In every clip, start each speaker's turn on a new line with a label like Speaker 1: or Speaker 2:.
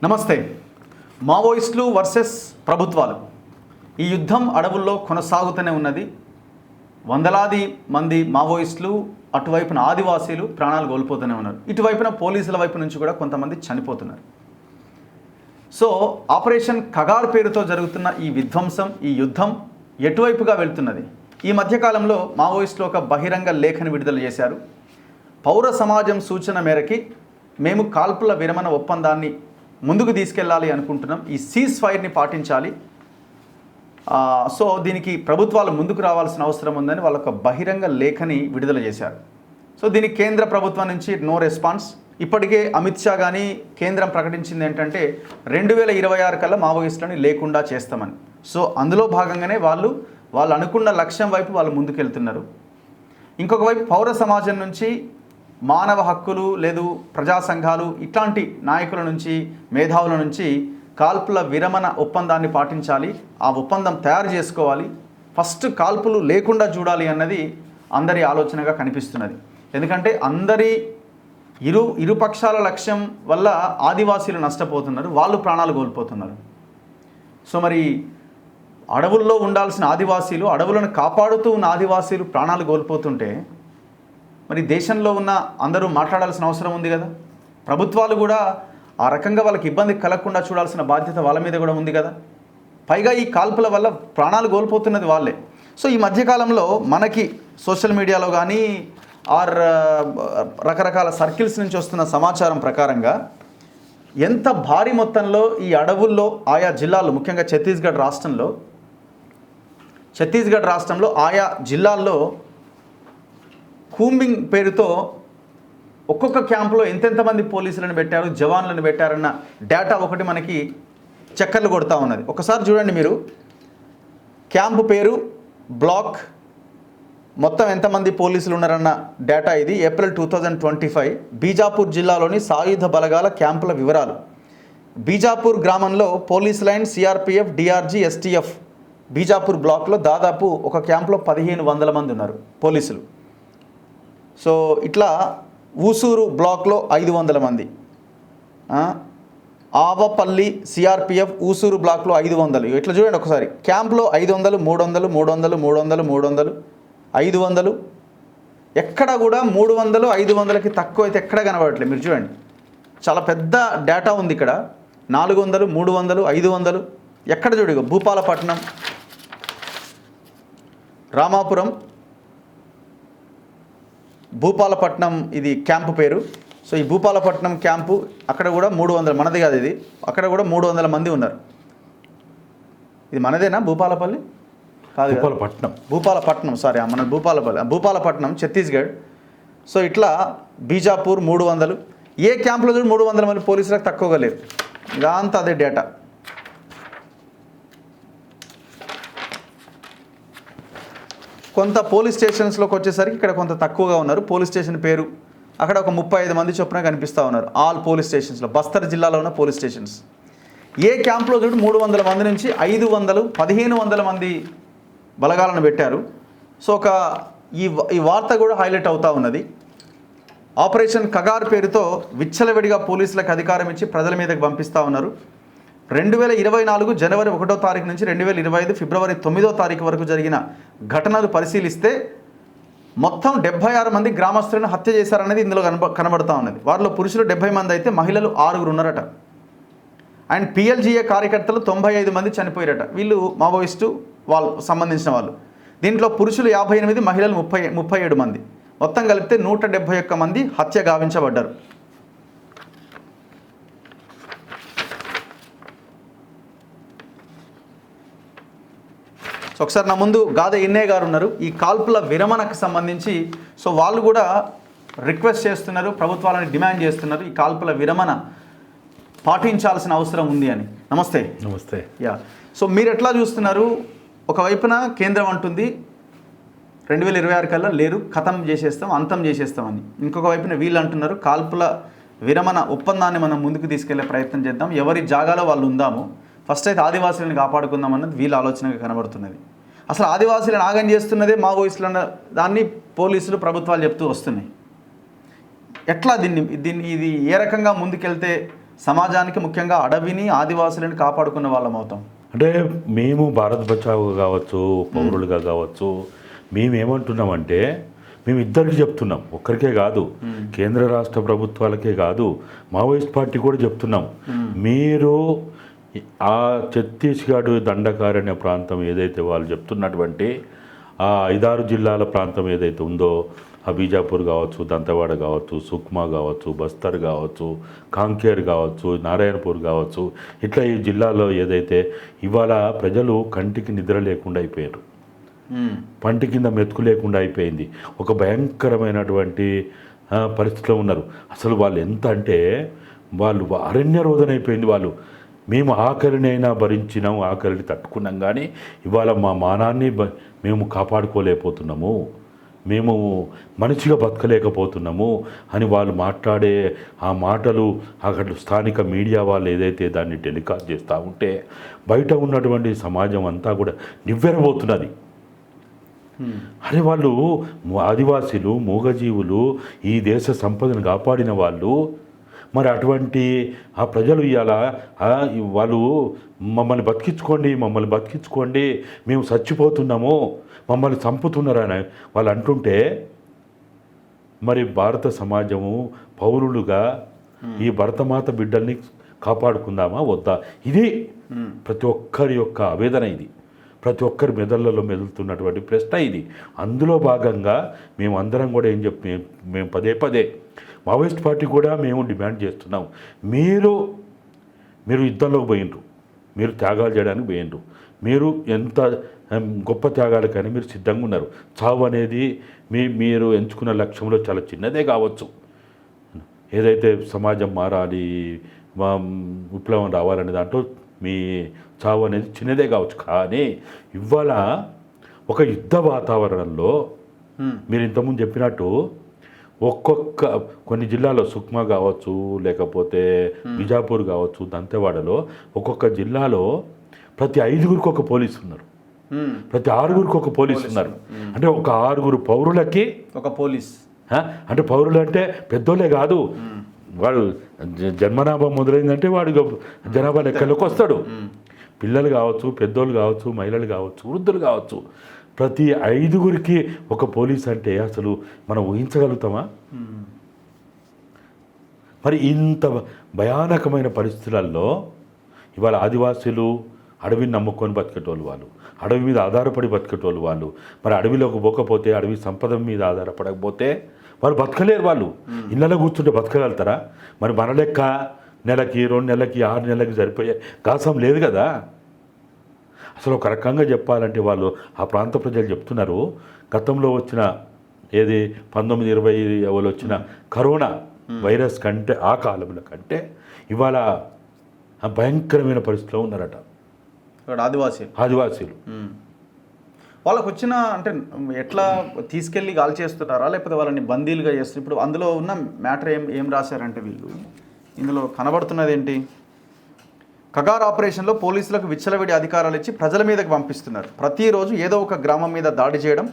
Speaker 1: నమస్తే. మావోయిస్టులు వర్సెస్ ప్రభుత్వాలు ఈ యుద్ధం అడవుల్లో కొనసాగుతూనే ఉన్నది. వందలాది మంది మావోయిస్టులు, అటువైపున ఆదివాసీలు ప్రాణాలు కోల్పోతూనే ఉన్నారు. ఇటువైపున పోలీసుల వైపు నుంచి కూడా కొంతమంది చనిపోతున్నారు. సో ఆపరేషన్ కగార్ పేరుతో జరుగుతున్న ఈ విధ్వంసం, ఈ యుద్ధం ఎటువైపుగా వెళ్తున్నది? ఈ మధ్యకాలంలో మావోయిస్టులు ఒక బహిరంగ లేఖను విడుదల చేశారు. పౌర సమాజం సూచన మేరకి మేము కాల్పుల విరమణ ఒప్పందాన్ని ముందుకు తీసుకెళ్ళాలి అనుకుంటున్నాం, ఈ సీజ్ ఫైర్ని పాటించాలి, సో దీనికి ప్రభుత్వాలు ముందుకు రావాల్సిన అవసరం ఉందని వాళ్ళ ఒక బహిరంగ లేఖని విడుదల చేశారు. సో దీనికి కేంద్ర ప్రభుత్వం నుంచి నో రెస్పాన్స్. ఇప్పటికే అమిత్ షా కానీ కేంద్రం ప్రకటించింది ఏంటంటే 2026 కల్లా మావోయిస్టులని లేకుండా చేస్తామని. సో అందులో భాగంగానే వాళ్ళు అనుకున్న లక్ష్యం వైపు వాళ్ళు ముందుకెళ్తున్నారు. ఇంకొక వైపు పౌర సమాజం నుంచి, మానవ హక్కులు లేదు ప్రజా సంఘాలు ఇట్లాంటి నాయకుల నుంచి, మేధావుల నుంచి కాల్పుల విరమణ ఒప్పందాన్ని పాటించాలి, ఆ ఒప్పందం తయారు చేసుకోవాలి, ఫస్ట్ కాల్పులు లేకుండా చూడాలి అన్నది అందరి ఆలోచనగా కనిపిస్తున్నది. ఎందుకంటే ఇరు పక్షాల లక్ష్యం వల్ల ఆదివాసీలు నష్టపోతున్నారు, వాళ్ళు ప్రాణాలు కోల్పోతున్నారు. సో మరి అడవుల్లో ఉండాల్సిన ఆదివాసీలు, అడవులను కాపాడుతూ ఉన్న ఆదివాసీలు ప్రాణాలు కోల్పోతుంటే మరి దేశంలో ఉన్న అందరూ మాట్లాడాల్సిన అవసరం ఉంది కదా. ప్రభుత్వాలు కూడా ఆ రకంగా వాళ్ళకి ఇబ్బంది కలగకుండా చూడాల్సిన బాధ్యత వాళ్ళ మీద కూడా ఉంది కదా. పైగా ఈ కాల్పుల వల్ల ప్రాణాలు కోల్పోతున్నది వాళ్ళే. సో ఈ మధ్యకాలంలో మనకి సోషల్ మీడియాలో కానీ రకరకాల సర్కిల్స్ నుంచి వస్తున్న సమాచారం ప్రకారంగా ఎంత భారీ మొత్తంలో ఈ అడవుల్లో ఆయా జిల్లాల్లో, ముఖ్యంగా ఛత్తీస్గఢ్ రాష్ట్రంలో ఆయా జిల్లాల్లో కూంబింగ్ పేరుతో ఒక్కొక్క క్యాంపులో ఎంతెంతమంది పోలీసులను పెట్టారు, జవాన్లను పెట్టారన్న డేటా ఒకటి మనకి చక్కర్లు కొడతా ఉన్నది. ఒకసారి చూడండి మీరు, క్యాంపు పేరు, బ్లాక్, మొత్తం ఎంతమంది పోలీసులు ఉన్నారన్న డేటా ఇది. ఏప్రిల్ 2025 బీజాపూర్ జిల్లాలోని సాయుధ బలగాల క్యాంపుల వివరాలు. బీజాపూర్ గ్రామంలో police line, CRPF, DRG, STF Bijapur బ్లాక్లో దాదాపు ఒక క్యాంపులో 1500 మంది ఉన్నారు పోలీసులు. సో ఇట్లా ఊసూరు బ్లాక్లో 500 మంది, ఆవపల్లి సిఆర్పిఎఫ్ ఊసూరు బ్లాక్లో 500. ఇట్లా చూడండి ఒకసారి, క్యాంప్లో 500, 300, 300, 300, 300, 500, ఎక్కడ కూడా 300, 500కి తక్కువ అయితే ఎక్కడ కనబడట్లేదు. మీరు చూడండి, చాలా పెద్ద డేటా ఉంది ఇక్కడ. 400, 300, 500 ఎక్కడ చూడు. భూపాలపట్నం, రామాపురం, భూపాలపట్నం ఇది క్యాంపు పేరు. సో ఈ భూపాలపట్నం క్యాంపు అక్కడ కూడా 300, మనది కాదు ఇది, అక్కడ కూడా 300 మంది ఉన్నారు. ఇది మనదేనా? భూపాలపల్లి కాదు, భూపాలపట్నం, సారీ, మన భూపాలపట్నం ఛత్తీస్గఢ్. సో ఇట్లా బీజాపూర్ 300, ఏ క్యాంపులో చూడు 300 మంది పోలీసులకు తక్కువగా లేరు. ఇదంతా అదే డేటా. కొంత పోలీస్ స్టేషన్స్లోకి వచ్చేసరికి ఇక్కడ కొంత తక్కువగా ఉన్నారు. పోలీస్ స్టేషన్ పేరు అక్కడ ఒక 35 మంది చొప్పున కనిపిస్తూ ఉన్నారు. ఆల్ పోలీస్ స్టేషన్స్లో, బస్తర్ జిల్లాలో ఉన్న పోలీస్ స్టేషన్స్. ఏ క్యాంప్లో చూడు 300 మంది నుంచి 500, 1500 మంది బలగాలను పెట్టారు. సో ఈ వార్త కూడా హైలైట్ అవుతూ ఉన్నది. ఆపరేషన్ కగార్ పేరుతో విచ్చలవిడిగా పోలీసులకు అధికారం ఇచ్చి ప్రజల మీదకి పంపిస్తూ ఉన్నారు. 2024 జనవరి 1వ తారీఖు నుంచి 2025 ఫిబ్రవరి 9వ తారీఖు వరకు జరిగిన ఘటనలు పరిశీలిస్తే మొత్తం 76 మంది గ్రామస్తులను హత్య చేశారనేది ఇందులో కనబడుతూ ఉన్నది. వారిలో పురుషులు 70 మంది అయితే మహిళలు 6 ఉన్నారట. అండ్ PLGA కార్యకర్తలు 95 మంది చనిపోయారట. వీళ్ళు మావోయిస్టు వాళ్ళు సంబంధించిన వాళ్ళు. దీంట్లో పురుషులు 58, మహిళలు 37 మంది. మొత్తం కలిపితే 171 మంది హత్య గావించబడ్డారు. సో ఒకసారి నా ముందు గాద ఎన్నయ్య గారు ఉన్నారు. ఈ కాల్పుల విరమణకు సంబంధించి సో వాళ్ళు కూడా రిక్వెస్ట్ చేస్తున్నారు, ప్రభుత్వాలను డిమాండ్ చేస్తున్నారు, ఈ కాల్పుల విరమణ పాటించాల్సిన అవసరం ఉంది అని. నమస్తే.
Speaker 2: నమస్తే.
Speaker 1: యా, సో మీరు ఎట్లా చూస్తున్నారు? ఒకవైపున కేంద్రం అంటుంది 2026 కల్లా లేరు, ఖతం చేసేస్తాం, అంతం చేసేస్తామని. ఇంకొక వైపున వీళ్ళు అంటున్నారు కాల్పుల విరమణ ఒప్పందాన్ని మనం ముందుకు తీసుకెళ్లే ప్రయత్నం చేద్దాం, ఎవరి జాగాలో వాళ్ళు ఉందాము, ఫస్ట్ అయితే ఆదివాసీలను కాపాడుకుందాం అన్నది వీళ్ళ ఆలోచనగా కనబడుతున్నది. అసలు ఆదివాసీలను ఆగం చేస్తున్నదే మావోయిస్టులు దాన్ని పోలీసులు, ప్రభుత్వాలు చెప్తూ వస్తున్నాయి. ఎట్లా ఇది ఏ రకంగా ముందుకెళ్తే సమాజానికి ముఖ్యంగా అడవిని ఆదివాసులను కాపాడుకున్న వాళ్ళం అవుతాం.
Speaker 2: అంటే మేము భారత్ బచావ్ కావచ్చు, పౌరులుగా కావచ్చు, మేమేమంటున్నామంటే మేము ఇద్దరికి చెప్తున్నాం, ఒక్కరికే కాదు, కేంద్ర రాష్ట్ర ప్రభుత్వాలకే కాదు, మావోయిస్ట్ పార్టీ కూడా చెప్తున్నాం. మీరు ఆ ఛత్తీస్గఢ్ దండకారణ్య ప్రాంతం ఏదైతే వాళ్ళు చెప్తున్నటువంటి ఆ 5-6 జిల్లాల ప్రాంతం ఏదైతే ఉందో, ఆ బీజాపూర్ కావచ్చు, దంతెవాడ కావచ్చు, సుక్మా కావచ్చు, బస్తర్ కావచ్చు, కాంకేర్ కావచ్చు, నారాయణపూర్ కావచ్చు, ఇట్లా ఈ జిల్లాలో ఏదైతే ఇవాళ ప్రజలు కంటికి నిద్ర లేకుండా అయిపోయారు, పంటి కింద మెతుకు లేకుండా అయిపోయింది, ఒక భయంకరమైనటువంటి పరిస్థితిలో ఉన్నారు. అసలు వాళ్ళు ఎంత అంటే వాళ్ళు అరణ్య రోదన అయిపోయింది. వాళ్ళు మేము ఆకలినైనా భరించినాం, ఆకలిని తట్టుకున్నాం, కానీ ఇవాళ మా మానాన్ని మేము కాపాడుకోలేకపోతున్నాము, మేము మనిషిగా బతకలేకపోతున్నాము అని వాళ్ళు మాట్లాడే ఆ మాటలు అక్కడ స్థానిక మీడియా వాళ్ళు ఏదైతే దాన్ని టెలికాస్ట్ చేస్తూ ఉంటే బయట ఉన్నటువంటి సమాజం అంతా కూడా నివ్వెరబోతున్నది. అరే వాళ్ళు ఆదివాసీలు, మూగజీవులు, ఈ దేశ సంపదను కాపాడిన వాళ్ళు, మరి అటువంటి ఆ ప్రజలు ఇవాళ వాళ్ళు మమ్మల్ని బతికించుకోండి, మేము చచ్చిపోతున్నాము, మమ్మల్ని చంపుతున్నారని వాళ్ళు అంటుంటే, మరి భారత సమాజము పౌరులుగా ఈ భరతమాత బిడ్డల్ని కాపాడుకుందామా వద్దా? ఇది ప్రతి ఒక్కరి యొక్క ఆవేదన, ఇది ప్రతి ఒక్కరి మెదళ్ళలో మెదులుతున్నటువంటి ప్రశ్న ఇది. అందులో భాగంగా మేమందరం కూడా మేము పదే మావోయిస్ట్ పార్టీ కూడా మేము డిమాండ్ చేస్తున్నాం, మీరు యుద్ధంలోకి పోయిండ్రు, మీరు త్యాగాలు చేయడానికి పోయిండ్రు, మీరు ఎంత గొప్ప త్యాగాలకని మీరు సిద్ధంగా ఉన్నారు. చావు అనేది మీరు ఎంచుకున్న లక్ష్యంలో చాలా చిన్నదే కావచ్చు, ఏదైతే సమాజం మారాలి, విప్లవం రావాలనే దాంట్లో మీ చావు అనేది చిన్నదే కావచ్చు, కానీ ఇవాళ ఒక యుద్ధ వాతావరణంలో మీరు ఇంతకుముందు చెప్పినట్టు కొన్ని జిల్లాలో సుక్మా కావచ్చు, లేకపోతే బిజాపూర్ కావచ్చు, దంతెవాడలో ఒక్కొక్క జిల్లాలో ప్రతి 5గురికి ఒక పోలీసు ఉన్నారు, ప్రతి 6గురికి ఒక పోలీసు ఉన్నారు. అంటే ఒక 6 పౌరులకి ఒక పోలీస్. అంటే పౌరులు అంటే పెద్దోళ్ళే కాదు, వాడు జన్మనాభం మొదలైందంటే వాడు జనాభా లెక్కలోకి వస్తాడు. పిల్లలు కావచ్చు, పెద్దోళ్ళు కావచ్చు, మహిళలు కావచ్చు, వృద్ధులు కావచ్చు, ప్రతి 5గురికి ఒక పోలీస్ అంటే అసలు మనం ఊహించగలుగుతామా? మరి ఇంత భయానకమైన పరిస్థితులలో ఇవాళ ఆదివాసీలు అడవిని నమ్ముకొని బతికేటోళ్ళు, వాళ్ళు అడవి మీద ఆధారపడి బతికేటోళ్ళు, వాళ్ళు మరి అడవిలోకి పోకపోతే, అడవి సంపద మీద ఆధారపడకపోతే వాళ్ళు బతకలేరు. వాళ్ళు ఇళ్ళలో కూర్చుంటే బతకగలుగుతారా? మరి మన లెక్క నెలకి, 2 నెలలకి, 6 నెలలకి సరిపోయే కాసం లేదు కదా. అసలు ఒక రకంగా చెప్పాలంటే వాళ్ళు ఆ ప్రాంత ప్రజలు చెప్తున్నారు, గతంలో వచ్చిన 1920 వచ్చిన కరోనా వైరస్ కంటే, ఆ కాలంలో కంటే ఇవాళ భయంకరమైన పరిస్థితిలో ఉన్నారట ఆదివాసీలు.
Speaker 1: వాళ్ళకు వచ్చిన అంటే ఎట్లా తీసుకెళ్ళి గాలి చేస్తున్నారా, లేకపోతే వాళ్ళని బందీలుగా చేస్తున్నారు? ఇప్పుడు అందులో ఉన్న మ్యాటర్ ఏం రాశారంటే వీళ్ళు ఇందులో కనబడుతున్నది ఏంటి, కగార్ ఆపరేషన్లో పోలీసులకు విచ్చలవిడి అధికారాలు ఇచ్చి ప్రజల మీదకి పంపిస్తున్నారు. ప్రతిరోజు ఏదో ఒక గ్రామం మీద దాడి చేయడం,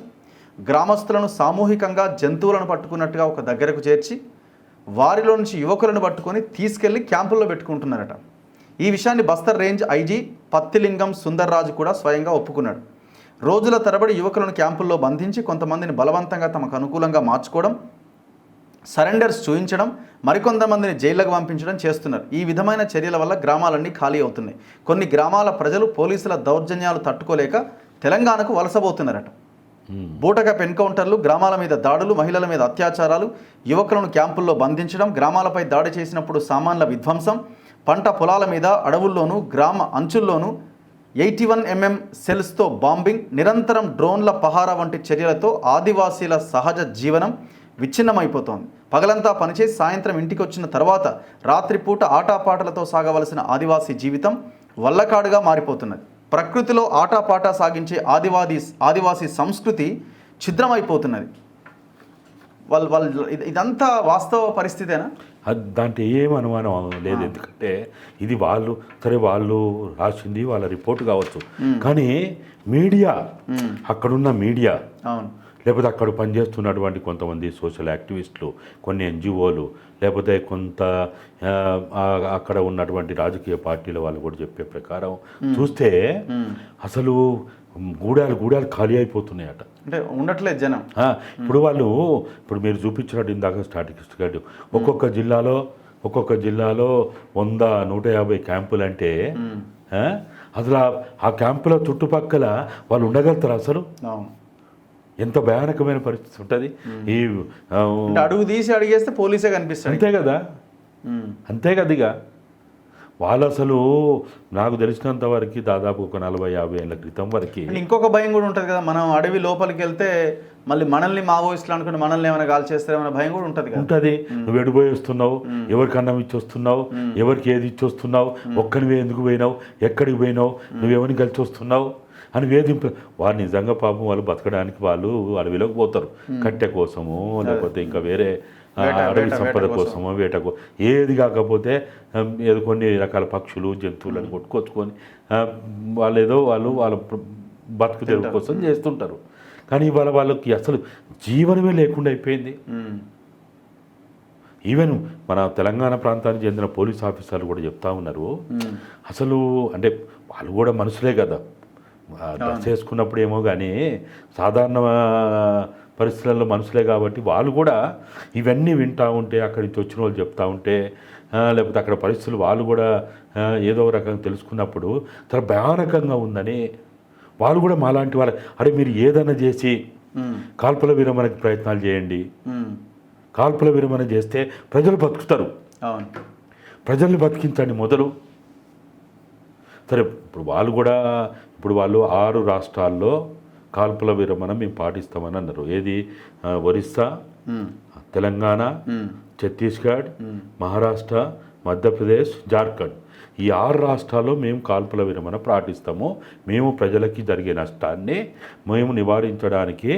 Speaker 1: గ్రామస్తులను సామూహికంగా జంతువులను పట్టుకున్నట్టుగా ఒక దగ్గరకు చేర్చి వారిలో నుంచి యువకులను పట్టుకొని తీసుకెళ్లి క్యాంపుల్లో పెట్టుకుంటున్నారట. ఈ విషయాన్ని బస్తర్ రేంజ్ ఐజీ పత్తిలింగం సుందర్రాజు కూడా స్వయంగా ఒప్పుకున్నాడు. రోజుల తరబడి యువకులను క్యాంపుల్లో బంధించి కొంతమందిని బలవంతంగా తమకు అనుకూలంగా మార్చుకోవడం, సరెండర్స్ చూయించడం, మరికొంతమందిని జైళ్లకు పంపించడం చేస్తున్నారు. ఈ విధమైన చర్యల వల్ల గ్రామాలన్నీ ఖాళీ అవుతున్నాయి. కొన్ని గ్రామాల ప్రజలు పోలీసుల దౌర్జన్యాలు తట్టుకోలేక తెలంగాణకు వలసబోతున్నారట. బూటకప్ ఎన్కౌంటర్లు, గ్రామాల మీద దాడులు, మహిళల మీద అత్యాచారాలు, యువకులను క్యాంపుల్లో బంధించడం, గ్రామాలపై దాడి చేసినప్పుడు సామాన్ల విధ్వంసం, పంట పొలాల మీద, అడవుల్లోనూ గ్రామ అంచుల్లోనూ 81mm సెల్స్తో బాంబింగ్, నిరంతరం డ్రోన్ల పహారా వంటి చర్యలతో ఆదివాసీల సహజ జీవనం విచ్ఛిన్నమైపోతోంది. పగలంతా పనిచేసి సాయంత్రం ఇంటికి వచ్చిన తర్వాత రాత్రిపూట ఆటాపాటలతో సాగవలసిన ఆదివాసీ జీవితం వల్లకాడుగా మారిపోతున్నది. ప్రకృతిలో ఆటాపాట సాగించే ఆదివాసీ సంస్కృతి ఛిద్రమైపోతున్నది. ఇదంతా వాస్తవ పరిస్థితేనా?
Speaker 2: దాంట్లో ఏం అనుమానం లేదు, ఎందుకంటే ఇది వాళ్ళు రాసింది వాళ్ళ రిపోర్ట్ కావచ్చు, కానీ మీడియా, అక్కడున్న మీడియా లేకపోతే అక్కడ పనిచేస్తున్నటువంటి కొంతమంది సోషల్ యాక్టివిస్టులు, కొన్ని ఎన్జిఓలు, లేకపోతే కొంత అక్కడ ఉన్నటువంటి రాజకీయ పార్టీల వాళ్ళు కూడా చెప్పే ప్రకారం చూస్తే అసలు గూడాలు ఖాళీ అయిపోతున్నాయట.
Speaker 1: అంటే ఉండట్లేదు జనం.
Speaker 2: ఇప్పుడు మీరు చూపించినట్టు ఇందాక స్టాటిస్టిక్స్ గారు ఒక్కొక్క జిల్లాలో 100-150 క్యాంపులు అంటే అసలు ఆ క్యాంపుల చుట్టుపక్కల వాళ్ళు ఉండగలుగుతారు అసలు? ఎంత భయానకమైన పరిస్థితి ఉంటుంది. ఈ
Speaker 1: అడుగు తీసి అడిగేస్తే పోలీసే కనిపిస్తుంది.
Speaker 2: అంతే కదా ఇక వాళ్ళు అసలు నాకు తెలిసినంత వరకు దాదాపు ఒక 40-50 ఏళ్ళ క్రితం వరకు
Speaker 1: ఇంకొక భయం కూడా ఉంటుంది కదా, మనం అడవి లోపలికి వెళ్తే మళ్ళీ మనల్ని మావోయిస్టులు అనుకుంటే మనల్ని ఏమైనా కాల్ చేస్తారేమన్న భయం కూడా ఉంటుంది కదా.
Speaker 2: ఉంటుంది. నువ్వు ఎడిపోయి వస్తున్నావు, ఎవరికి అన్నం ఇచ్చి వస్తున్నావు, ఎవరికి ఏది ఇచ్చి వస్తున్నావు, ఒక్కనివే ఎందుకు పోయినావు, ఎక్కడికి పోయినావు, నువ్వెవరిని కలిసి వస్తున్నావు అని వేధింపు. వారు నిజంగా పాపం వాళ్ళు బతకడానికి వాళ్ళు అడవిలోకి పోతారు, కట్టె కోసము లేకపోతే ఇంకా వేరే అడవి సంపద కోసమో వేటకో ఏది కాకపోతే ఏదో కొన్ని రకాల పక్షులు జంతువులను కొట్టుకొచ్చుకొని వాళ్ళు వాళ్ళ బతుకు తెరువు కోసం చేస్తుంటారు. కానీ ఇవాళ వాళ్ళకి అసలు జీవనమే లేకుండా అయిపోయింది. ఈవెన్ మన తెలంగాణ ప్రాంతానికి చెందిన పోలీస్ ఆఫీసర్లు కూడా చెప్తా ఉన్నారు, అసలు అంటే వాళ్ళు కూడా మనుషులే కదా, డ్రెస్ వేసుకున్నప్పుడు ఏమో కానీ సాధారణ పరిస్థితుల్లో మనుషులే కాబట్టి వాళ్ళు కూడా ఇవన్నీ వింటూ ఉంటే, అక్కడి నుంచి వచ్చిన వాళ్ళు చెప్తూ ఉంటే, లేకపోతే అక్కడ పరిస్థితులు వాళ్ళు కూడా ఏదో రకంగా తెలుసుకున్నప్పుడు చాలా భయానకంగా ఉందని వాళ్ళు కూడా మాలాంటి వాళ్ళు, అరే మీరు ఏదైనా చేసి కాల్పుల విరమణకి ప్రయత్నాలు చేయండి, కాల్పుల విరమణ చేస్తే ప్రజలు బతుకుతారు, ప్రజల్ని బతికించండి మొదలు. సరే ఇప్పుడు వాళ్ళు 6 రాష్ట్రాల్లో కాల్పుల విరమణ మేము పాటిస్తామని అన్నారు. ఏది? ఒరిస్సా, తెలంగాణ, ఛత్తీస్గఢ్, మహారాష్ట్ర, మధ్యప్రదేశ్, జార్ఖండ్ ఈ 6 రాష్ట్రాల్లో మేము కాల్పుల విరమణ పాటిస్తాము. మేము ప్రజలకి జరిగే నష్టాన్ని మేము నివారించడానికి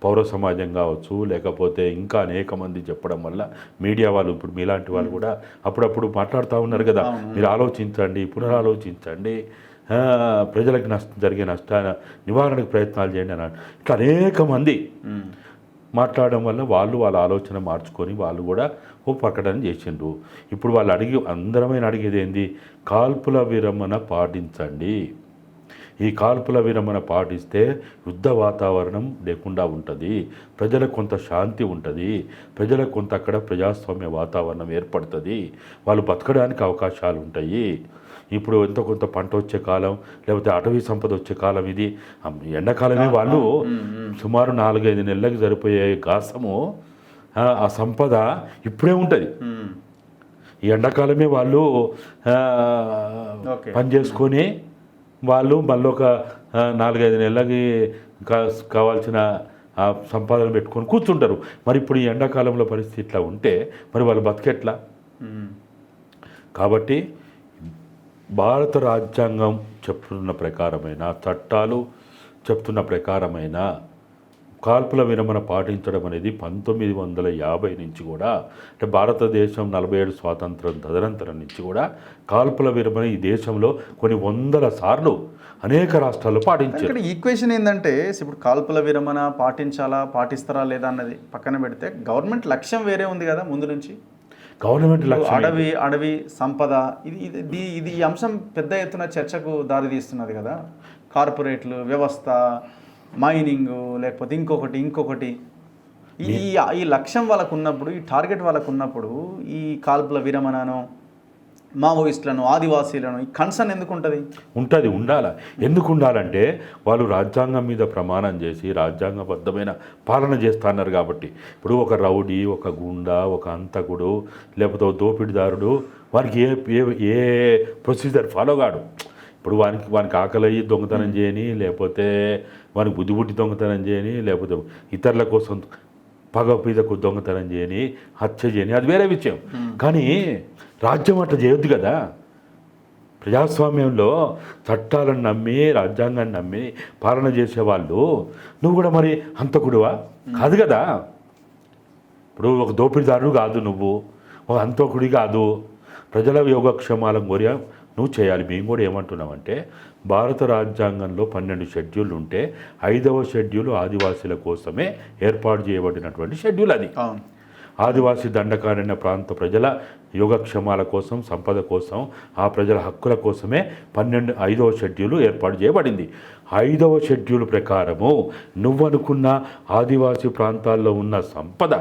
Speaker 2: పౌర సమాజం కావచ్చు, లేకపోతే ఇంకా అనేక మంది చెప్పడం వల్ల మీడియా వాళ్ళు, ఇప్పుడు మీలాంటి వాళ్ళు కూడా అప్పుడప్పుడు మాట్లాడుతూ ఉన్నారు కదా, మీరు ఆలోచించండి, పునరాలోచించండి, ప్రజలకు జరిగే నష్టాల నివారణకు ప్రయత్నాలు చేయండి అన్నాడు. ఇట్లా అనేక మంది మాట్లాడడం వల్ల వాళ్ళ ఆలోచన మార్చుకొని వాళ్ళు కూడా ఓ ప్రకటన చేసిండ్రు. ఇప్పుడు వాళ్ళు అందరమైన అడిగేది ఏంది? కాల్పుల విరమణ పాటించండి. ఈ కాల్పుల విరమణ పాటిస్తే యుద్ధ వాతావరణం లేకుండా ఉంటుంది, ప్రజలకు కొంత శాంతి ఉంటుంది, ప్రజలకు కొంత అక్కడ ప్రజాస్వామ్య వాతావరణం ఏర్పడుతుంది, వాళ్ళు బతకడానికి అవకాశాలు ఉంటాయి. ఇప్పుడు ఎంతో కొంత పంట వచ్చే కాలం, లేకపోతే అటవీ సంపద వచ్చే కాలం ఇది. ఎండాకాలమే వాళ్ళు సుమారు 4-5 నెలలకు సరిపోయే గాసము ఆ సంపద ఇప్పుడే ఉంటుంది. ఈ ఎండాకాలమే వాళ్ళు పని చేసుకొని వాళ్ళు మళ్ళీ ఒక 4-5 నెలలకి కావాల్సిన ఆ సంపాదన పెట్టుకొని కూర్చుంటారు. మరి ఇప్పుడు ఈ ఎండాకాలంలో పరిస్థితి ఇట్లా ఉంటే మరి వాళ్ళు బతికెట్లా? కాబట్టి భారత రాజ్యాంగం చెప్తున్న ప్రకారమైన, చట్టాలు చెప్తున్న ప్రకారమైన కాల్పుల విరమణ పాటించడం అనేది 1950 నుంచి కూడా, అంటే భారతదేశం 47 స్వాతంత్రం తదనంతరం నుంచి కూడా కాల్పుల విరమణ ఈ దేశంలో కొన్ని 100 సార్లు అనేక రాష్ట్రాల్లో పాటించారు.
Speaker 1: ఇక్కడ ఈక్వేషన్ ఏంటంటే, ఇప్పుడు కాల్పుల విరమణ పాటిస్తారా లేదా అన్నది పక్కన పెడితే గవర్నమెంట్ లక్ష్యం వేరే ఉంది కదా ముందు నుంచి.
Speaker 2: గవర్నమెంట్ లక్ష్యం
Speaker 1: అడవి సంపద, ఇది ఈ అంశం పెద్ద ఎత్తున చర్చకు దారితీస్తున్నది కదా. కార్పొరేట్లు, వ్యవస్థ, మైనింగ్, లేకపోతే ఇంకొకటి ఈ లక్ష్యం వాళ్ళకు ఉన్నప్పుడు, ఈ టార్గెట్ వాళ్ళకు ఉన్నప్పుడు ఈ కాల్పుల విరమణను, మావోయిస్టులను, ఆదివాసీలను ఈ కన్సర్న్ ఎందుకు
Speaker 2: ఉండాలి. ఎందుకు ఉండాలంటే వాళ్ళు రాజ్యాంగం మీద ప్రమాణం చేసి రాజ్యాంగబద్ధమైన పాలన చేస్తున్నారు కాబట్టి. ఇప్పుడు ఒక రౌడీ, ఒక గుండా, ఒక అంతకుడు, లేకపోతే ఒక దోపిడీదారుడు వారికి ఏ ప్రొసీజర్ ఫాలో కాడు. ఇప్పుడు వానికి ఆకలి దొంగతనం చేయని, లేకపోతే వానికి బుద్ధి దొంగతనం చేయని, లేకపోతే ఇతరుల కోసం పగపీదకు దొంగతనం చేయని, హత్య చేయని, అది వేరే విషయం. కానీ రాజ్యం అట్లా చేయొద్దు కదా. ప్రజాస్వామ్యంలో చట్టాలను నమ్మి, రాజ్యాంగాన్ని నమ్మి పాలన చేసేవాళ్ళు నువ్వు కూడా మరి హంతకుడువా? కాదు కదా. ఇప్పుడు ఒక దోపిడీదారుడు కాదు, నువ్వు ఒక హంతకుడి కాదు. ప్రజల యోగక్షేమాలను కోరి నువ్వు చేయాలి. మేము కూడా ఏమంటున్నామంటే భారత రాజ్యాంగంలో 12 షెడ్యూల్ ఉంటే 5వ షెడ్యూల్ ఆదివాసీల కోసమే ఏర్పాటు చేయబడినటువంటి షెడ్యూల్ అది. ఆదివాసీ దండకారణ్య ప్రాంత ప్రజల యోగక్షేమాల కోసం, సంపద కోసం, ఆ ప్రజల హక్కుల కోసమే 5వ షెడ్యూల్ ఏర్పాటు చేయబడింది. 5వ షెడ్యూల్ ప్రకారము నువ్వనుకున్న ఆదివాసీ ప్రాంతాల్లో ఉన్న సంపద,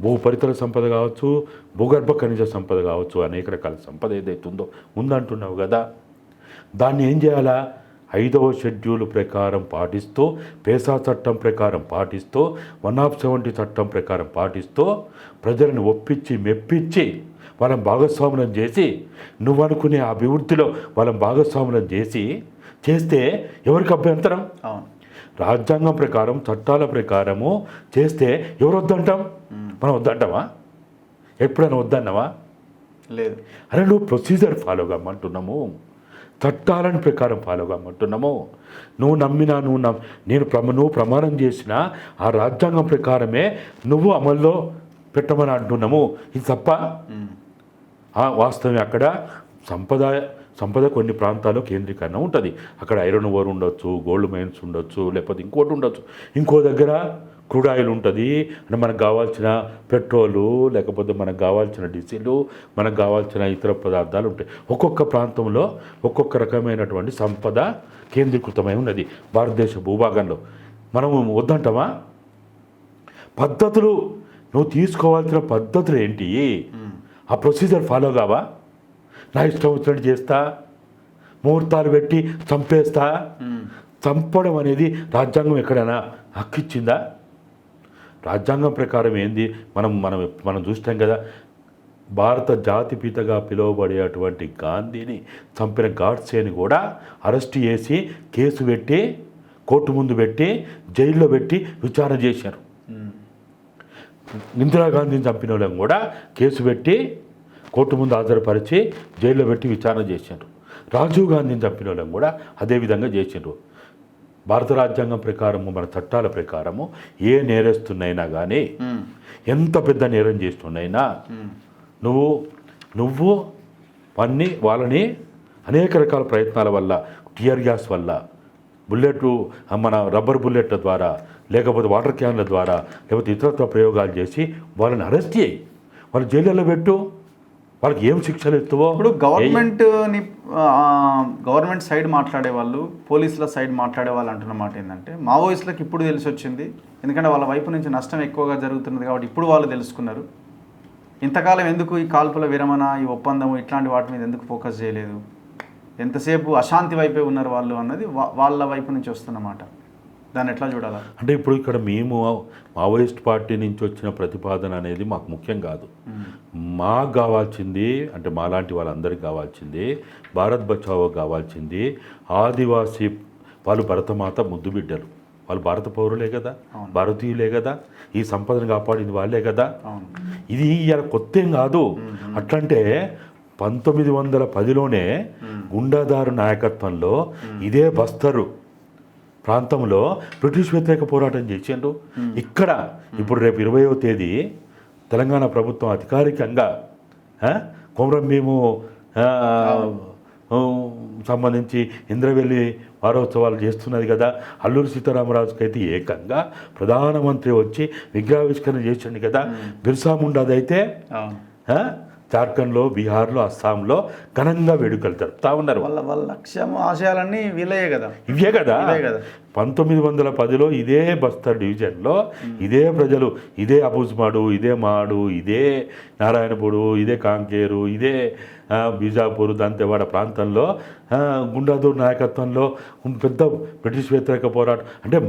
Speaker 2: భూపరితల సంపద కావచ్చు, భూగర్భ ఖనిజ సంపద కావచ్చు, అనేక రకాల సంపద ఏదైతే ఉందో ఉందంటున్నావు కదా, దాన్ని ఏం చేయాలా? 5వ షెడ్యూల్ ప్రకారం పాటిస్తూ, పేసా చట్టం ప్రకారం పాటిస్తూ, 170 చట్టం ప్రకారం పాటిస్తూ ప్రజలను ఒప్పించి మెప్పించి వాళ్ళని భాగస్వాములను చేసి, నువ్వనుకునే అభివృద్ధిలో వాళ్ళని భాగస్వాములను చేస్తే ఎవరికి అభ్యంతరం? రాజ్యాంగం ప్రకారం, చట్టాల ప్రకారము చేస్తే ఎవరు వద్దంటాం? మనం వద్దంటామా? ఎప్పుడైనా వద్దన్నావా?
Speaker 1: లేదు.
Speaker 2: అరే నువ్వు ప్రొసీజర్ ఫాలో కమ్మంటున్నాము, చట్టాలను ప్రకారం ఫాలో కమ్మంటున్నాము. నువ్వు నమ్మినా నువ్వు ప్రమాణం చేసిన ఆ రాజ్యాంగం ప్రకారమే నువ్వు అమల్లో పెట్టమని అంటున్నాము. ఇది తప్ప వాస్తవం. అక్కడ సంపద కొన్ని ప్రాంతాల్లో కేంద్రీకరణ ఉంటుంది. అక్కడ ఐరన్ ఓర్ ఉండొచ్చు, గోల్డ్ మైన్స్ ఉండొచ్చు, లేకపోతే ఇంకోటి ఉండొచ్చు. ఇంకో దగ్గర క్రూడ్ ఆయిల్ ఉంటుంది, అంటే మనకు కావాల్సిన పెట్రోలు, లేకపోతే మనకు కావాల్సిన డీజిల్, మనకు కావాల్సిన ఇతర పదార్థాలు ఉంటాయి. ఒక్కొక్క ప్రాంతంలో ఒక్కొక్క రకమైనటువంటి సంపద కేంద్రీకృతమై ఉన్నది భారతదేశ భూభాగంలో. మనం వద్దంటామా? పద్ధతులు, నువ్వు తీసుకోవాల్సిన పద్ధతులు ఏంటి? ఆ ప్రొసీజర్ ఫాలో కావా? నా ఇష్టం వచ్చినట్టు చేస్తా, ముహూర్తాలు పెట్టి చంపేస్తా. చంపడం అనేది రాజ్యాంగం ఎక్కడైనా హక్కిచ్చిందా? రాజ్యాంగం ప్రకారం ఏంది? మనం చూస్తాం కదా, భారత జాతిపితగా పిలువబడేటువంటి గాంధీని చంపిన గాడ్సేని కూడా అరెస్ట్ చేసి, కేసు పెట్టి, కోర్టు ముందు పెట్టి, జైల్లో పెట్టి విచారణ చేశారు. ఇందిరాగాంధీని చంపిన వాళ్ళని కూడా కేసు పెట్టి, కోర్టు ముందు హాజరుపరిచి, జైల్లో పెట్టి విచారణ చేశారు. రాజీవ్ గాంధీని చంపిన వాళ్ళని కూడా అదేవిధంగా చేశారు. భారత రాజ్యాంగం ప్రకారము, మన చట్టాల ప్రకారము ఏ నేరస్తున్నైనా కానీ, ఎంత పెద్ద నేరం చేస్తున్నైనా నువ్వు వాళ్ళని అనేక రకాల ప్రయత్నాల వల్ల, టియర్ గ్యాస్ వల్ల, మన రబ్బర్ బుల్లెట్ల ద్వారా, లేకపోతే వాటర్ క్యాన్ల ద్వారా, లేకపోతే ఇతరత్వ ప్రయోగాలు చేసి వాళ్ళని అరెస్ట్ చేయి, వాళ్ళ జైళ్ళలో పెట్టు. వాళ్ళకి ఏం శిక్షలు ఇస్తావో.
Speaker 1: ఇప్పుడు గవర్నమెంట్ సైడ్ మాట్లాడే వాళ్ళు, పోలీసుల సైడ్ మాట్లాడే వాళ్ళు అంటున్న మాట ఏంటంటే, మావోయిస్టులకు ఇప్పుడు తెలిసి వచ్చింది, ఎందుకంటే వాళ్ళ వైపు నుంచి నష్టం ఎక్కువగా జరుగుతున్నది కాబట్టి ఇప్పుడు వాళ్ళు తెలుసుకున్నారు. ఇంతకాలం ఎందుకు ఈ కాల్పుల విరమణ, ఈ ఒప్పందము, ఇట్లాంటి వాటి మీద ఎందుకు ఫోకస్ చేయలేదు? ఎంతసేపు అశాంతి వైపే ఉన్నారు వాళ్ళు అన్నది వాళ్ళ వైపు నుంచి వస్తున్నమాట. దాన్ని ఎట్లా చూడాలా?
Speaker 2: అంటే ఇప్పుడు ఇక్కడ మేము మావోయిస్ట్ పార్టీ నుంచి వచ్చిన ప్రతిపాదన అనేది మాకు ముఖ్యం కాదు. మాకు కావాల్సింది, అంటే మాలాంటి వాళ్ళందరికీ కావాల్సింది, భారత్ బచావో కావాల్సింది, ఆదివాసీ వాళ్ళు భరతమాత ముద్దు బిడ్డలు, వాళ్ళు భారత పౌరులే కదా, భారతీయులే కదా, ఈ సంపదను కాపాడింది వాళ్ళే కదా. ఇది ఇలా కొత్త ఏం కాదు. అట్లంటే 1910లోనే గుండాదారు నాయకత్వంలో ఇదే బస్తరు ప్రాంతంలో బ్రిటిష్ వ్యతిరేక పోరాటం చేసిండ్రు. ఇక్కడ ఇప్పుడు రేపు 20వ తేదీ తెలంగాణ ప్రభుత్వం అధికారికంగా కొమరం భీము సంబంధించి ఇంద్రవెల్లి వారోత్సవాలు చేస్తున్నది కదా. అల్లూరి సీతారామరాజుకి అయితే ఏకంగా ప్రధానమంత్రి వచ్చి విగ్రహావిష్కరణ చేసిండు కదా. బిర్సా ముండాదైతే జార్ఖండ్లో, బీహార్లో, అస్సాంలో ఘనంగా వేడుకలు జరుపుతా ఉన్నారు.
Speaker 1: వాళ్ళ లక్ష్యం, ఆశయాలన్నీ వీళ్ళే కదా,
Speaker 2: ఇవే కదా. 1910లో ఇదే బస్తర్ డివిజన్లో ఇదే ప్రజలు, ఇదే అబుజ్మాడు, ఇదే మాడు, ఇదే నారాయణపూడు, ఇదే కాంకేరు, ఇదే బీజాపూర్, దంతెవాడ ప్రాంతంలో గుండాదూర్ నాయకత్వంలో పెద్ద బ్రిటిష్ వ్యతిరేక పోరాటం, అంటే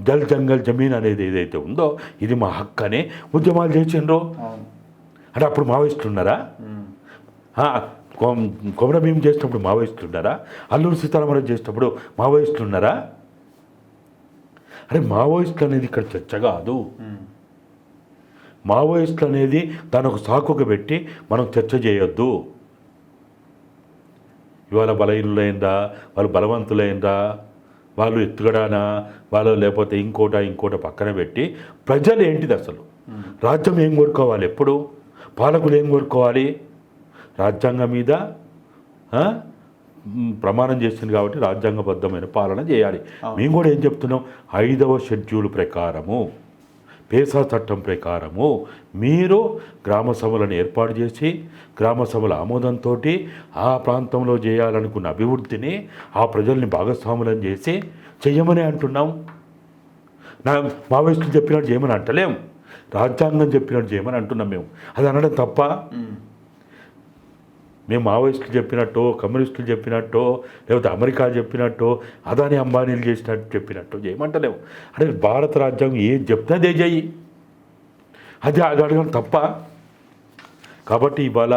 Speaker 2: జల్ జంగల్ జమీన్ అనేది ఏదైతే ఉందో ఇది మా హక్కు అని ఉద్యమాలు చేసిండ్రు. అంటే అప్పుడు మావోయిస్టులు ఉన్నారా? కొమరం భీం చేసినప్పుడు మావోయిస్టులు ఉన్నారా? అల్లూరి సీతారామరాజు చేసినప్పుడు మావోయిస్టులు ఉన్నారా? అరే మావోయిస్టులు అనేది ఇక్కడ చర్చ కాదు. మావోయిస్టులు అనేది దాని ఒక సాకుగా పెట్టి మనం చర్చ చేయొద్దు. ఇవాళ బలహీనులైందా, వాళ్ళు బలవంతులైందా, వాళ్ళు ఎత్తుగడానా, వాళ్ళు లేకపోతే ఇంకోట పక్కన పెట్టి ప్రజలు ఏంటిది అసలు, రాజ్యం ఏం కోరుకోవాలి, ఎప్పుడు పాలకులు ఏం కోరుకోవాలి, రాజ్యాంగం మీద ఆ? ప్రమాణం చేసింది కాబట్టి రాజ్యాంగబద్ధమైన పాలన చేయాలి. మేము కూడా ఏం చెప్తున్నాం, 5వ షెడ్యూల్ ప్రకారము, పేసా చట్టం ప్రకారము మీరు గ్రామ సభలను ఏర్పాటు చేసి గ్రామ సభల ఆమోదంతో ఆ ప్రాంతంలో చేయాలనుకున్న అభివృద్ధిని ఆ ప్రజల్ని భాగస్వాములను చేసి చెయ్యమని అంటున్నాం. మావోయిస్టులు చెప్పినట్టు చేయమని అంటలేం, రాజ్యాంగం చెప్పినట్టు చేయమని అంటున్నాం. మేము అది అనడం తప్ప? మేము మావోయిస్టులు చెప్పినట్టు, కమ్యూనిస్టులు చెప్పినట్టు, లేకపోతే అమెరికా చెప్పినట్టు, అదాని అంబానీలు చేసినట్టు చెప్పినట్టు చేయమంటలేము. అంటే భారత రాజ్యాంగం ఏం చెప్తే అదే చెయ్యి, అది అడగడం తప్ప? కాబట్టి ఇవాళ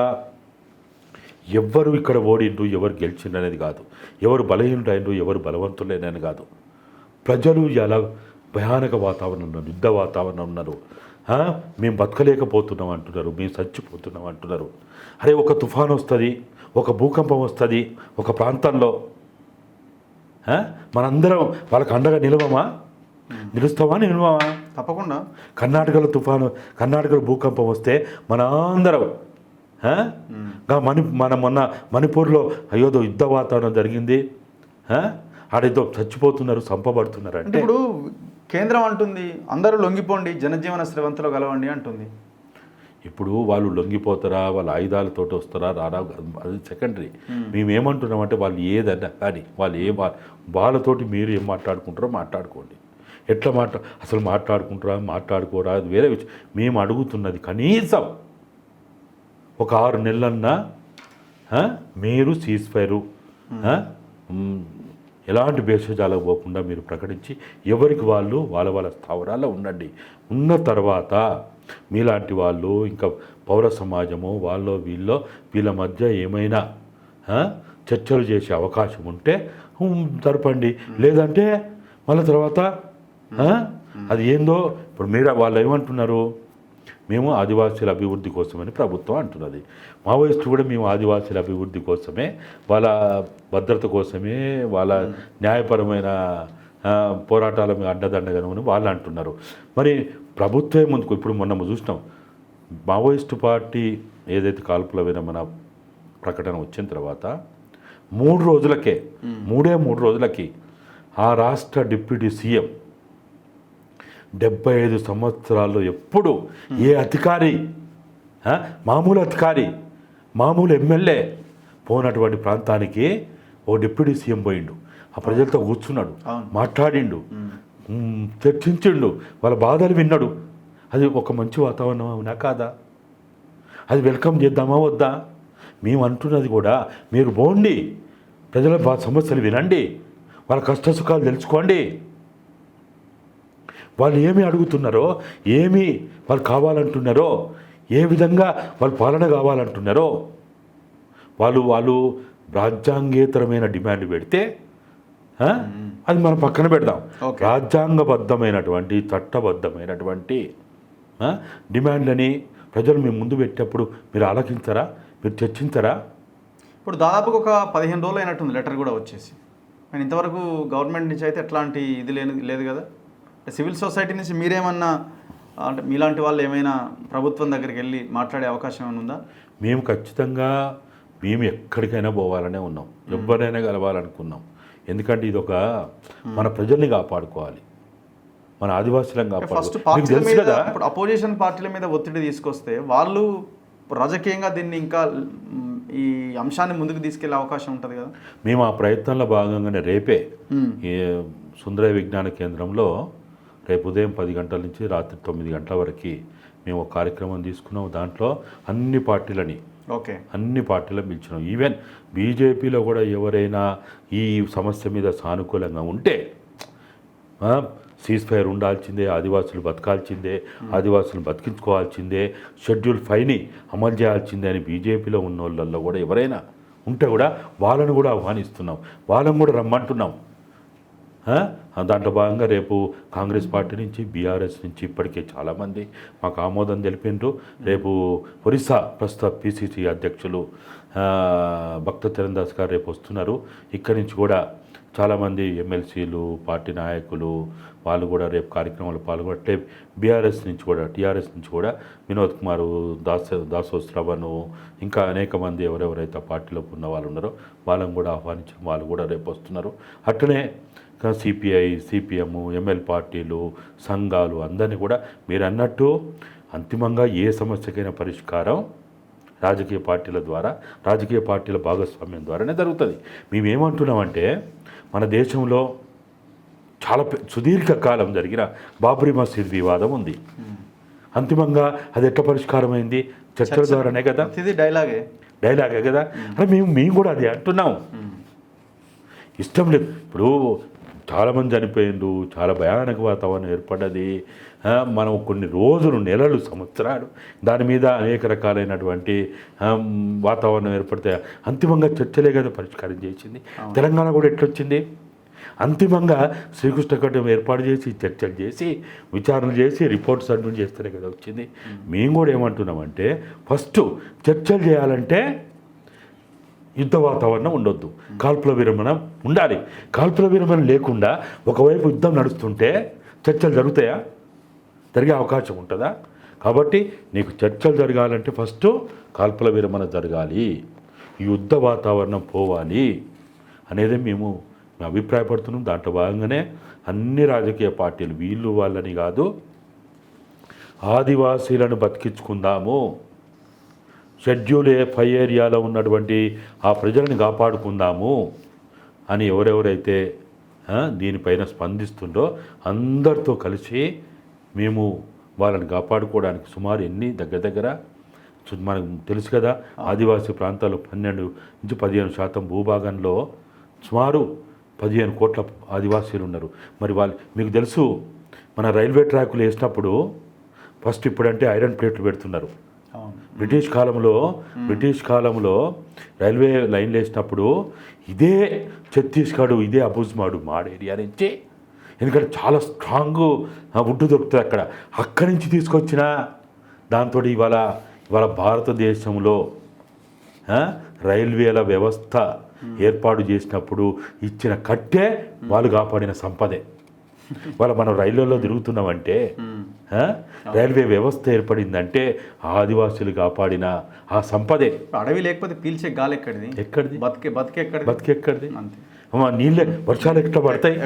Speaker 2: ఎవరు ఇక్కడ ఓడిండ్రు, ఎవరు గెలిచిండ్రు అనేది కాదు, ఎవరు బలహీనుడైండ్రు, ఎవరు బలవంతులైనని కాదు. ప్రజలు ఎలా భయానక వాతావరణం ఉన్నారు, యుద్ధ వాతావరణం ఉన్నారు. మేము బతకలేకపోతున్నాం అంటున్నారు, మేము చచ్చిపోతున్నాం అంటున్నారు. అరే ఒక తుఫాను వస్తుంది, ఒక భూకంపం వస్తుంది ఒక ప్రాంతంలో, మనందరం వాళ్ళకి అండగా నిలుస్తామా నిలవమా?
Speaker 1: తప్పకుండా.
Speaker 2: కర్ణాటకలో తుఫాను, కర్ణాటకలో భూకంపం వస్తే మనందరం మన మొన్న మణిపూర్లో అయ్యోదో యుద్ధ వాతావరణం జరిగింది, ఆడేదో చచ్చిపోతున్నారు, చంపబడుతున్నారు. అంటే
Speaker 1: ఇప్పుడు కేంద్రం అంటుంది అందరూ లొంగిపోండి, జనజీవన స్రవంతిలో కలవండి అంటుంది.
Speaker 2: ఇప్పుడు వాళ్ళు లొంగిపోతారా, వాళ్ళ ఆయుధాలతో వస్తారా రారా అది సెకండరీ. మేమేమంటున్నామంటే వాళ్ళు ఏదన్నా కానీ వాళ్ళు వాళ్ళతోటి మీరు ఏం మాట్లాడుకుంటారో మాట్లాడుకోండి. ఎట్లా అసలు మాట్లాడుకోరా అది వేరే విషయం. మేము అడుగుతున్నది కనీసం ఒక 6 నెలలన్నా మీరు సీజ్ఫైరు ఎలాంటి భేషజాలకు పోకుండా మీరు ప్రకటించి ఎవరికి వాళ్ళు వాళ్ళ స్థావరాల్లో ఉండండి. ఉన్న తర్వాత మీలాంటి వాళ్ళు ఇంకా పౌర సమాజము వీళ్ళ మధ్య ఏమైనా చర్చలు చేసే అవకాశం ఉంటే జరపండి. లేదంటే మళ్ళీ తర్వాత అది ఏందో ఇప్పుడు వాళ్ళు ఏమంటున్నారు, మేము ఆదివాసీల అభివృద్ధి కోసమని ప్రభుత్వం అంటున్నది. మావోయిస్టు కూడా మేము ఆదివాసీల అభివృద్ధి కోసమే, వాళ్ళ భద్రత కోసమే, వాళ్ళ న్యాయపరమైన పోరాటాల మీద అండదండగను వాళ్ళు అంటున్నారు. మరి ప్రభుత్వమే ముందుకు ఇప్పుడు మొన్న చూసినాం, మావోయిస్టు పార్టీ ఏదైతే కాల్పుల విరమణ ప్రకటన వచ్చిన తర్వాత 3 రోజులకి ఆ రాష్ట్ర డిప్యూటీ సీఎం 75 సంవత్సరాల్లో ఎప్పుడు ఏ అధికారి, మామూలు ఎమ్మెల్యే పోనటువంటి ప్రాంతానికి ఓ డిప్యూటీ సీఎం పోయిండు, ఆ ప్రజలతో కూర్చున్నాడు, మాట్లాడిండు, చర్చించిండు, వాళ్ళ బాధలు విన్నాడు. అది ఒక మంచి వాతావరణం అవునా కాదా? అది వెల్కమ్ చేద్దామా వద్దా? మేము అంటున్నది కూడా మీరు పోండి, ప్రజల సమస్యలు వినండి, వాళ్ళ కష్టసుఖాలు తెలుసుకోండి, వాళ్ళు ఏమి అడుగుతున్నారో, ఏమి వాళ్ళు కావాలంటున్నారో, ఏ విధంగా వాళ్ళు పాలన కావాలంటున్నారో వాళ్ళు రాజ్యాంగేతరమైన డిమాండ్ పెడితే అది మనం పక్కన పెడదాం. రాజ్యాంగబద్ధమైనటువంటి చట్టబద్ధమైనటువంటి డిమాండ్లని ప్రజలు మేము ముందు పెట్టేప్పుడు మీరు ఆలోచించరా, మీరు చర్చించరా?
Speaker 1: ఇప్పుడు దాదాపుగా ఒక 15 రోజులు అయినట్టుంది లెటర్ కూడా వచ్చేసి. కానీ ఇంతవరకు గవర్నమెంట్ నుంచి అయితే ఎట్లాంటి ఇది లేదు కదా. సివిల్ సొసైటీ నుంచి మీరేమన్నా అంటే మీలాంటి వాళ్ళు ఏమైనా ప్రభుత్వం దగ్గరికి వెళ్ళి మాట్లాడే అవకాశం ఏమైనా ఉందా?
Speaker 2: మేము ఖచ్చితంగా మేము ఎక్కడికైనా పోవాలనే ఉన్నాం, ఎవరైనా కలవాలనుకున్నాం. ఎందుకంటే ఇది ఒక మన ప్రజల్ని కాపాడుకోవాలి, మన ఆదివాసులను కాపాడుకోవాలి.
Speaker 1: ఇప్పుడు అపోజిషన్ పార్టీల మీద ఒత్తిడి తీసుకొస్తే వాళ్ళు రాజకీయంగా దీన్ని ఇంకా ఈ అంశాన్ని ముందుకు తీసుకెళ్లే అవకాశం ఉంటుంది కదా.
Speaker 2: మేము ఆ ప్రయత్నంలో భాగంగానే రేపే ఈ సుందరయ్య విజ్ఞాన కేంద్రంలో రేపు ఉదయం 10 గంటల నుంచి రాత్రి 9 గంటల వరకు మేము ఒక కార్యక్రమం తీసుకున్నాం. దాంట్లో అన్ని పార్టీలని పిలిచినాం. ఈవెన్ బీజేపీలో కూడా ఎవరైనా ఈ సమస్య మీద సానుకూలంగా ఉంటే సీజ్ ఫైర్ ఉండాల్సిందే, ఆదివాసులు బతకాల్సిందే, ఆదివాసులను బతికించుకోవాల్సిందే, షెడ్యూల్ 5ని అమలు చేయాల్సిందే అని బీజేపీలో ఉన్న వాళ్ళల్లో కూడా ఎవరైనా ఉంటే కూడా వాళ్ళను కూడా ఆహ్వానిస్తున్నాం, వాళ్ళని కూడా రమ్మంటున్నాం. దాంట్లో భాగంగా రేపు కాంగ్రెస్ పార్టీ నుంచి, బీఆర్ఎస్ నుంచి ఇప్పటికే చాలామంది మాకు ఆమోదం తెలిపిండ్రు. రేపు ఒరిస్సా ప్రస్తుత పిసిసి అధ్యక్షులు భక్త చరణ్ దాస్ గారు రేపు వస్తున్నారు. ఇక్కడి నుంచి కూడా చాలామంది ఎమ్మెల్సీలు పార్టీ నాయకులు వాళ్ళు కూడా రేపు కార్యక్రమాలు పాల్గొనట్లే బీఆర్ఎస్ నుంచి కూడా టీఆర్ఎస్ నుంచి కూడా వినోద్ కుమార్ దాసోత్సవను ఇంకా అనేక మంది ఎవరెవరైతే పార్టీలో ఉన్న వాళ్ళు ఉన్నారో వాళ్ళని కూడా ఆహ్వానించడం వాళ్ళు కూడా రేపు వస్తున్నారు. అట్లనే సిపిఐ సిపిఎం ఎంఎల్ పార్టీలు సంఘాలు అందరినీ కూడా మీరు అన్నట్టు అంతిమంగా ఏ సమస్యకైనా పరిష్కారం రాజకీయ పార్టీల ద్వారా రాజకీయ పార్టీల భాగస్వామ్యం ద్వారానే జరుగుతుంది. మేమేమంటున్నామంటే మన దేశంలో చాలా సుదీర్ఘకాలం జరిగిన బాబ్రీ మసీద్ వివాదం ఉంది. అంతిమంగా అది ఎట్లా పరిష్కారమైంది? చర్చల ద్వారానే కదా.
Speaker 1: ఇది డైలాగే కదా.
Speaker 2: అరే మేము కూడా అది అంటున్నాం. ఇష్టం లేదు. ఇప్పుడు చాలామంది చనిపోయిండు, చాలా భయానక వాతావరణం ఏర్పడ్డది. మనం కొన్ని రోజులు నెలలు సంవత్సరాలు దాని మీద అనేక రకాలైనటువంటి వాతావరణం ఏర్పడితే అంతిమంగా చర్చలే కదా పరిష్కారం చేసింది. తెలంగాణ కూడా ఎట్లొచ్చింది? అంతిమంగా శ్రీకృష్ణ కట్టం ఏర్పాటు చేసి చర్చలు చేసి విచారణలు చేసి రిపోర్ట్స్ సబ్మిట్ చేస్తేనే కదా వచ్చింది. మేము కూడా ఏమంటున్నామంటే ఫస్ట్ చర్చలు చేయాలంటే యుద్ధ వాతావరణం ఉండొద్దు, కాల్పుల విరమణ ఉండాలి. కాల్పుల విరమణ లేకుండా ఒకవైపు యుద్ధం నడుస్తుంటే చర్చలు జరుగుతాయా? జరిగే అవకాశం ఉంటుందా? కాబట్టి నీకు చర్చలు జరగాలంటే ఫస్ట్ కాల్పుల విరమణ జరగాలి, యుద్ధ వాతావరణం పోవాలి అనేది మేము అభిప్రాయపడుతున్నాం. దాంట్లో భాగంగానే అన్ని రాజకీయ పార్టీలు వీళ్ళు వాళ్ళని కాదు, ఆదివాసీలను బతికించుకుందాము, షెడ్యూల్ 5 ఏరియాలో ఉన్నటువంటి ఆ ప్రజలను కాపాడుకుందాము అని ఎవరెవరైతే దీనిపైన స్పందిస్తుండో అందరితో కలిసి మేము వాళ్ళని కాపాడుకోవడానికి సుమారు దగ్గర మనకు తెలుసు కదా, ఆదివాసీ ప్రాంతాల్లో 12 నుంచి 15% భూభాగంలో సుమారు 15 కోట్ల ఆదివాసీలు ఉన్నారు. మరి వాళ్ళు మీకు తెలుసు, మన రైల్వే ట్రాకులు వేసినప్పుడు ఫస్ట్ ఇప్పుడంటే ఐరన్ ప్లేట్లు పెడుతున్నారు. బ్రిటిష్ కాలంలో రైల్వే లైన్లు వేసినప్పుడు ఇదే ఛత్తీస్గఢ్, ఇదే అబుజ్మాడు మాడ్ ఏరియా నుంచి, ఎందుకంటే చాలా స్ట్రాంగ్ వుడ్ దొరుకుతుంది అక్కడి నుంచి తీసుకొచ్చిన దాంతో ఇవాళ భారతదేశంలో రైల్వేల వ్యవస్థ ఏర్పాటు చేసినప్పుడు ఇచ్చిన కట్టే వాళ్ళు కాపాడిన సంపదే. మనం రైళ్లలో తిరుగుతున్నామంటే రైల్వే వ్యవస్థ ఏర్పడిందంటే ఆదివాసులు కాపాడిన ఆ సంపదే.
Speaker 1: అడవి లేకపోతే పీల్చే గాలి ఎక్కడిది? బతికెక్కడిది?
Speaker 2: నీళ్ళే వర్షాలు ఎట్లా పడతాయి?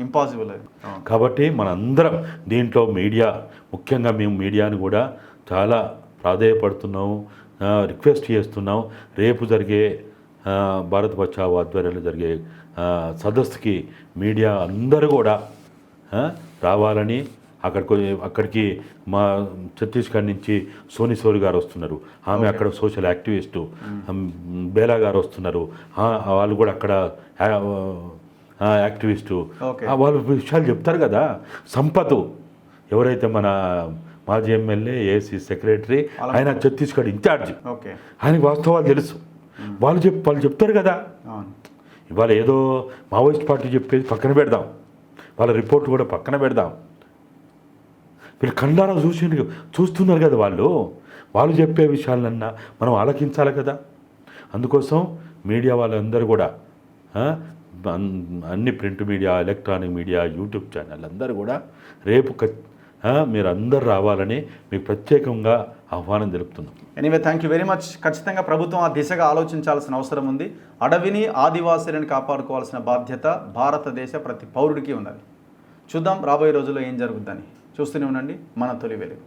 Speaker 1: ఇంపాసిబుల్ అది.
Speaker 2: కాబట్టి మనందరం దీంట్లో మీడియా, ముఖ్యంగా మేము మీడియాని కూడా చాలా ప్రాధేయపడుతున్నాము, రిక్వెస్ట్ చేస్తున్నాం. రేపు జరిగే భారత్ బచావో ఆధ్వర్యంలో జరిగే సదస్సుకి మీడియా అందరూ కూడా రావాలని, అక్కడికి మా ఛత్తీస్గఢ్ నుంచి సోని గారు వస్తున్నారు. ఆమె అక్కడ సోషల్ యాక్టివిస్టు. బేలా గారు వస్తున్నారు, వాళ్ళు కూడా అక్కడ యాక్టివిస్టు. వాళ్ళు విషయాలు చెప్తారు కదా. సంపత్ ఎవరైతే మన మాజీ ఎమ్మెల్యే, ఏసీ సెక్రటరీ, ఆయన ఛత్తీస్గఢ్ ఇన్ఛార్జ్, ఆయనకి వాస్తవాలు తెలుసు. వాళ్ళు చెప్తారు కదా. ఇవాళ ఏదో మావోయిస్ట్ పార్టీ చెప్పేది పక్కన పెడదాం, వాళ్ళ రిపోర్ట్ కూడా పక్కన పెడదాం. వీళ్ళు కండారా చూస్తున్నారు కదా. వాళ్ళు చెప్పే విషయాలన్నా మనం ఆలకించాలి కదా. అందుకోసం మీడియా వాళ్ళందరూ కూడా అన్ని print media, electronic media, YouTube channel అందరూ కూడా రేపు మీరు అందరు రావాలని మీకు ప్రత్యేకంగా ఆహ్వానం తెలుపుతున్నాం.
Speaker 1: Anyway, thank you very much. ఖచ్చితంగా ప్రభుత్వం ఆ దిశగా ఆలోచించాల్సిన అవసరం ఉంది. అడవిని, ఆదివాసీలను కాపాడుకోవాల్సిన బాధ్యత భారతదేశ ప్రతి పౌరుడికి ఉన్నది. చూద్దాం రాబోయే రోజుల్లో ఏం జరుగుద్దని. చూస్తూనే ఉండండి మన తొలి వెలుగు.